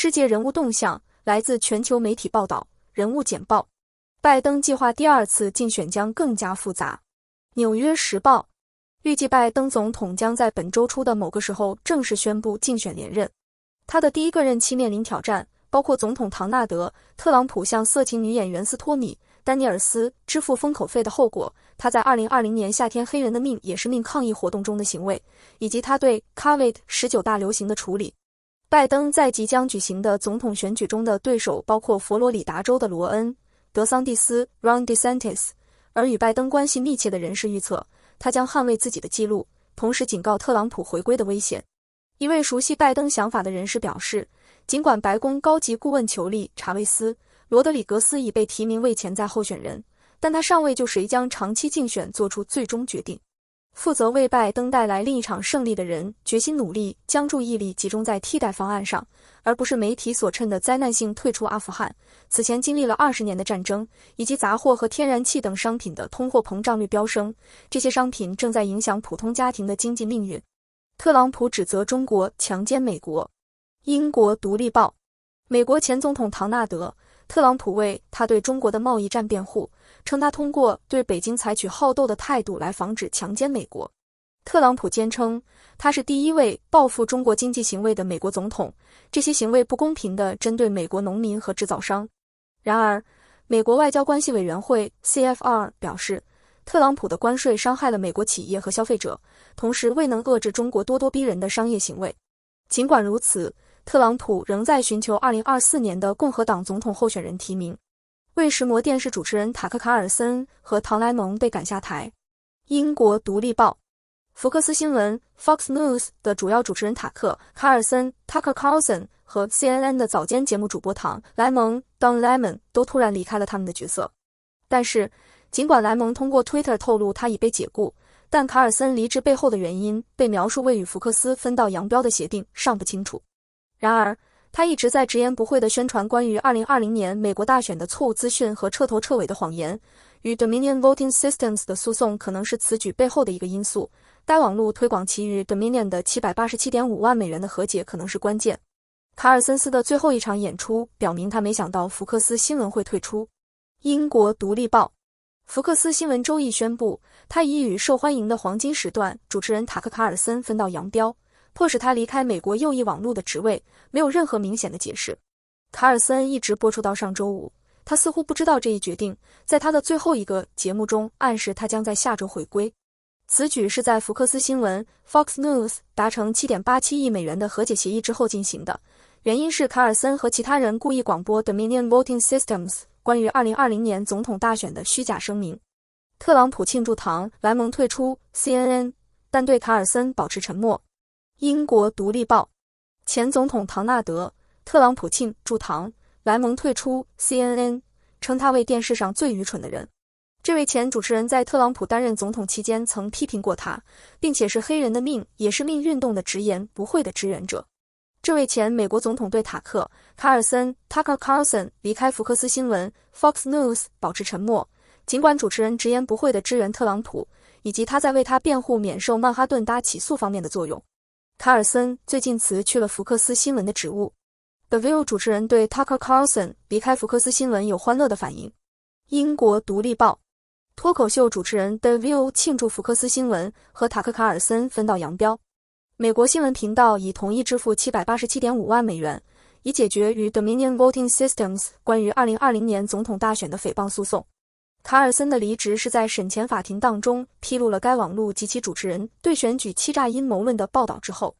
世界人物动向来自全球媒体报道，人物简报。拜登计划第二次竞选将更加复杂。纽约时报预计拜登总统将在本周初的某个时候正式宣布竞选连任。他的第一个任期面临挑战，包括总统唐纳德·特朗普向色情女演员斯托米·丹尼尔斯支付封口费的后果，他在2020年夏天黑人的命也是命抗议活动中的行为，以及他对 COVID-19 大流行的处理。拜登在即将举行的总统选举中的对手包括佛罗里达州的罗恩·德桑蒂斯 （Ron DeSantis），而与拜登关系密切的人士预测，他将捍卫自己的记录，同时警告特朗普回归的危险。一位熟悉拜登想法的人士表示，尽管白宫高级顾问裘丽·查韦斯·罗德里格斯已被提名为潜在候选人，但他尚未就谁将长期竞选做出最终决定。负责为拜登带来另一场胜利的人决心努力将注意力集中在替代方案上，而不是媒体所称的灾难性退出阿富汗。此前经历了20年的战争，以及杂货和天然气等商品的通货膨胀率飙升，这些商品正在影响普通家庭的经济命运。特朗普指责中国强奸美国。英国独立报美国前总统唐纳德·特朗普为他对中国的贸易战辩护，称他通过对北京采取好斗的态度来防止强奸美国。特朗普坚称他是第一位报复中国经济行为的美国总统，这些行为不公平地针对美国农民和制造商。然而，美国外交关系委员会 CFR 表示，特朗普的关税伤害了美国企业和消费者，同时未能遏制中国咄咄逼人的商业行为。尽管如此，特朗普仍在寻求2024年的共和党总统候选人提名。卫士摩电视主持人塔克·卡尔森和唐莱蒙被赶下台。英国独立报福克斯新闻 Fox News 的主要主持人塔克·卡尔森 Tucker Carlson 和 CNN 的早间节目主播唐莱蒙 Don Lemon 都突然离开了他们的角色。但是，尽管莱蒙通过 Twitter 透露他已被解雇，但卡尔森离职背后的原因被描述为与福克斯分道扬镳的协定尚不清楚。然而，他一直在直言不讳地宣传关于2020年美国大选的错误资讯和彻头彻尾的谎言，与 Dominion Voting Systems 的诉讼可能是此举背后的一个因素。该网络推广其与 Dominion 的787.5万美元的和解可能是关键。卡尔森斯的最后一场演出表明他没想到福克斯新闻会退出。英国独立报福克斯新闻周一宣布，他已与受欢迎的黄金时段主持人塔克·卡尔森分道扬镳，迫使他离开美国右翼网络的职位，没有任何明显的解释。卡尔森一直播出到上周五，他似乎不知道这一决定，在他的最后一个节目中暗示他将在下周回归。此举是在福克斯新闻 Fox News 达成7.87亿美元的和解协议之后进行的，原因是卡尔森和其他人故意广播 Dominion Voting Systems 关于2020年总统大选的虚假声明。特朗普庆祝唐莱蒙退出 CNN， 但对卡尔森保持沉默。英国独立报前总统唐纳德·特朗普庆祝唐莱蒙退出 CNN， 称他为电视上最愚蠢的人。这位前主持人在特朗普担任总统期间曾批评过他，并且是黑人的命也是命运动的直言不讳的支援者。这位前美国总统对塔克·卡尔森 Tucker Carlson 离开福克斯新闻 Fox News 保持沉默，尽管主持人直言不讳地支援特朗普，以及他在为他辩护免受曼哈顿大起诉方面的作用。卡尔森最近辞去了福克斯新闻的职务。The View 主持人对 Tucker Carlson 离开福克斯新闻有欢乐的反应。英国独立报脱口秀主持人 The View 庆祝福克斯新闻和塔克·卡尔森分道扬镳。美国新闻频道已同意支付787.5万美元，以解决与 Dominion Voting Systems 关于2020年总统大选的诽谤诉讼。卡尔森的离职是在审前法庭当中披露了该网络及其主持人对选举欺诈阴谋论的报道之后。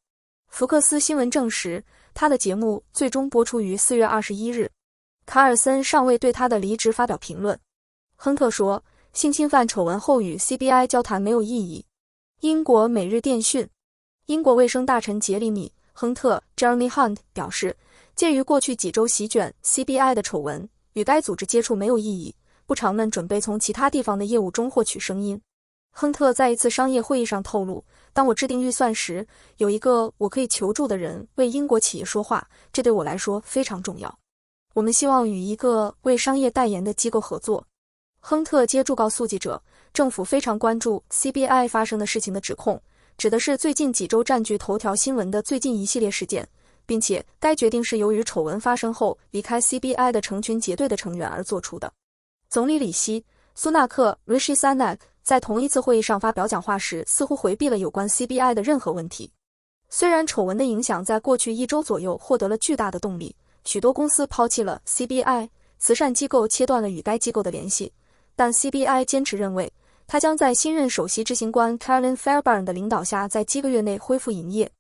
福克斯新闻证实，他的节目最终播出于4月21日。卡尔森尚未对他的离职发表评论。亨特说，性侵犯丑闻后与 CBI 交谈没有意义。英国每日电讯英国卫生大臣杰里米·亨特 Jeremy Hunt 表示，鉴于过去几周席卷 CBI 的丑闻，与该组织接触没有意义，部长们准备从其他地方的业务中获取声音。亨特在一次商业会议上透露，当我制定预算时，有一个我可以求助的人为英国企业说话，这对我来说非常重要。我们希望与一个为商业代言的机构合作。亨特接著告诉记者，政府非常关注 CBI 发生的事情的指控，指的是最近几周占据头条新闻的最近一系列事件。并且该决定是由于丑闻发生后离开 CBI 的成群结队的成员而做出的。总理里希·苏纳克 Rishi Sunak 在同一次会议上发表讲话时，似乎回避了有关 CBI 的任何问题。虽然丑闻的影响在过去1周左右获得了巨大的动力，许多公司抛弃了 CBI， 慈善机构切断了与该机构的联系，但 CBI 坚持认为，他将在新任首席执行官 Caroline Fairbairn 的领导下，在几个月内恢复营业。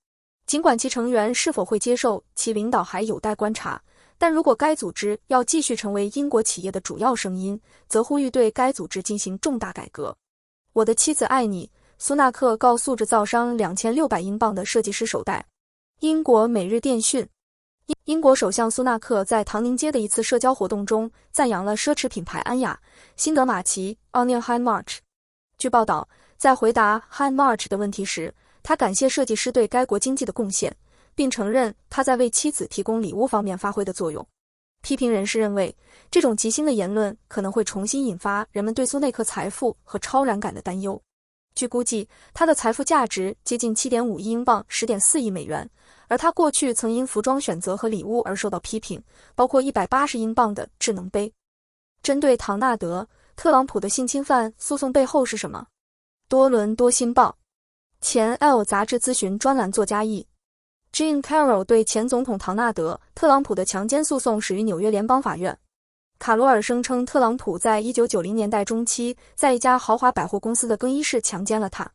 尽管其成员是否会接受其领导还有待观察，但如果该组织要继续成为英国企业的主要声音，则呼吁对该组织进行重大改革。我的妻子爱你，苏纳克告诉制造商2600英镑的设计师手袋。英国每日电讯，英国首相苏纳克在唐宁街的一次社交活动中赞扬了奢侈品牌安雅、辛德马奇 Onion High March。据报道，在回答 High March 的问题时，他感谢设计师对该国经济的贡献，并承认他在为妻子提供礼物方面发挥的作用。批评人士认为，这种极星的言论可能会重新引发人们对苏内克财富和超然感的担忧。据估计，他的财富价值接近 7.5 亿英镑 10.4 亿美元，而他过去曾因服装选择和礼物而受到批评，包括180英镑的智能杯。针对唐纳德·特朗普的性侵犯诉讼背后是什么？多伦多新报前 Elle 杂志咨询专栏作家译Jean Carroll 对前总统唐纳德·特朗普的强奸诉讼始于纽约联邦法院。卡罗尔声称特朗普在1990年代中期在一家豪华百货公司的更衣室强奸了他。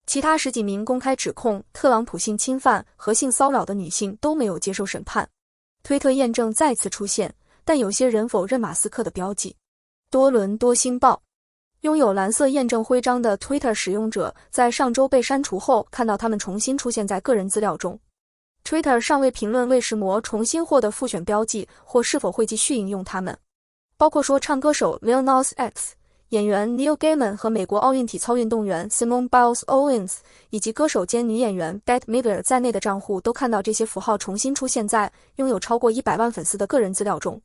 其他10几名公开指控特朗普性侵犯和性骚扰的女性都没有接受审判。推特验证再次出现，但有些人否认马斯克的标记。多伦多新报拥有蓝色验证徽章的 Twitter 使用者在上周被删除后，看到他们重新出现在个人资料中。Twitter 尚未评论为什么重新获得复选标记或是否会继续引用他们，包括说唱歌手 Lil Nas X、演员 Neil Gaiman 和美国奥运体操运动员 Simone Biles Owens 以及歌手兼女演员 Bette Midler 在内的账户都看到这些符号重新出现在拥有超过100万粉丝的个人资料中。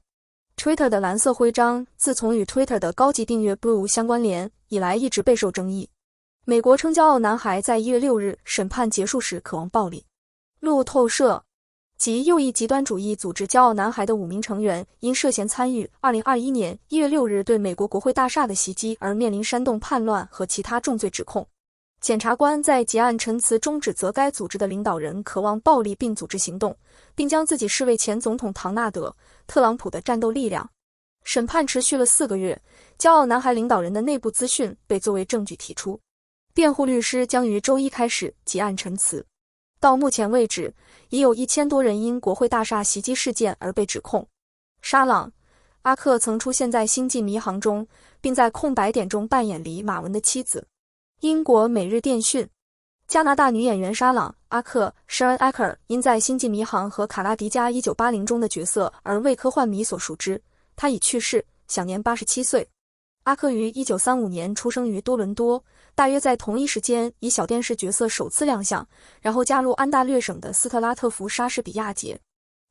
Twitter 的蓝色徽章自从与 Twitter 的高级订阅 Blue 相关联以来一直备受争议。美国称骄傲男孩在1月6日审判结束时渴望暴力。路透社及右翼极端主义组织骄傲男孩的5名成员因涉嫌参与2021年1月6日对美国国会大厦的袭击而面临煽动叛乱和其他重罪指控。检察官在结案陈词中指责该组织的领导人渴望暴力并组织行动，并将自己视为前总统唐纳德·特朗普的战斗力量。审判持续了4个月，骄傲男孩领导人的内部资讯被作为证据提出。辩护律师将于周一开始结案陈词。到目前为止，已有1000多人因国会大厦袭击事件而被指控。沙朗·阿克曾出现在《星际迷航》中，并在空白点中扮演里马文的妻子。英国每日电讯，加拿大女演员沙朗·阿克 Sharon Acker 因在《星际迷航》和《卡拉迪加1980》中的角色而为科幻迷所熟知。她已去世，享年87岁。阿克于1935年出生于多伦多，大约在同一时间以小电视角色首次亮相，然后加入安大略省的斯特拉特福莎士比亚节。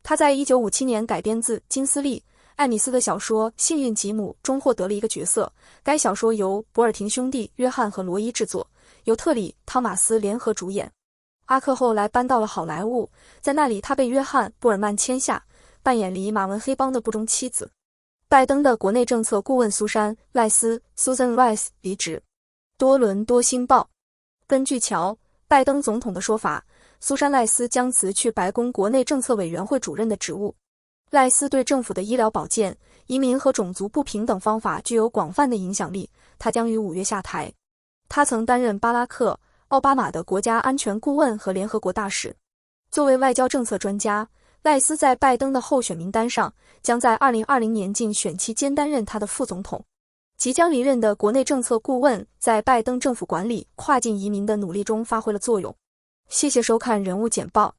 他在1957年改编自金斯利·艾米斯的小说《幸运吉姆》中获得了一个角色。该小说由博尔廷兄弟约翰和罗伊制作，由特里·汤马斯联合主演。阿克后来搬到了好莱坞，在那里他被约翰·布尔曼签下，扮演里马文黑帮的部中妻子。拜登的国内政策顾问苏珊·赖斯 Susan Rice 离职。多伦多新报根据乔·拜登总统的说法，苏珊·赖斯将辞去白宫国内政策委员会主任的职务。赖斯对政府的医疗保健、移民和种族不平等方法具有广泛的影响力，他将于5月下台。他曾担任巴拉克·奥巴马的国家安全顾问和联合国大使。作为外交政策专家，赖斯在拜登的候选名单上，将在2020年竞选期间担任他的副总统。即将离任的国内政策顾问在拜登政府管理跨境移民的努力中发挥了作用。谢谢收看人物简报。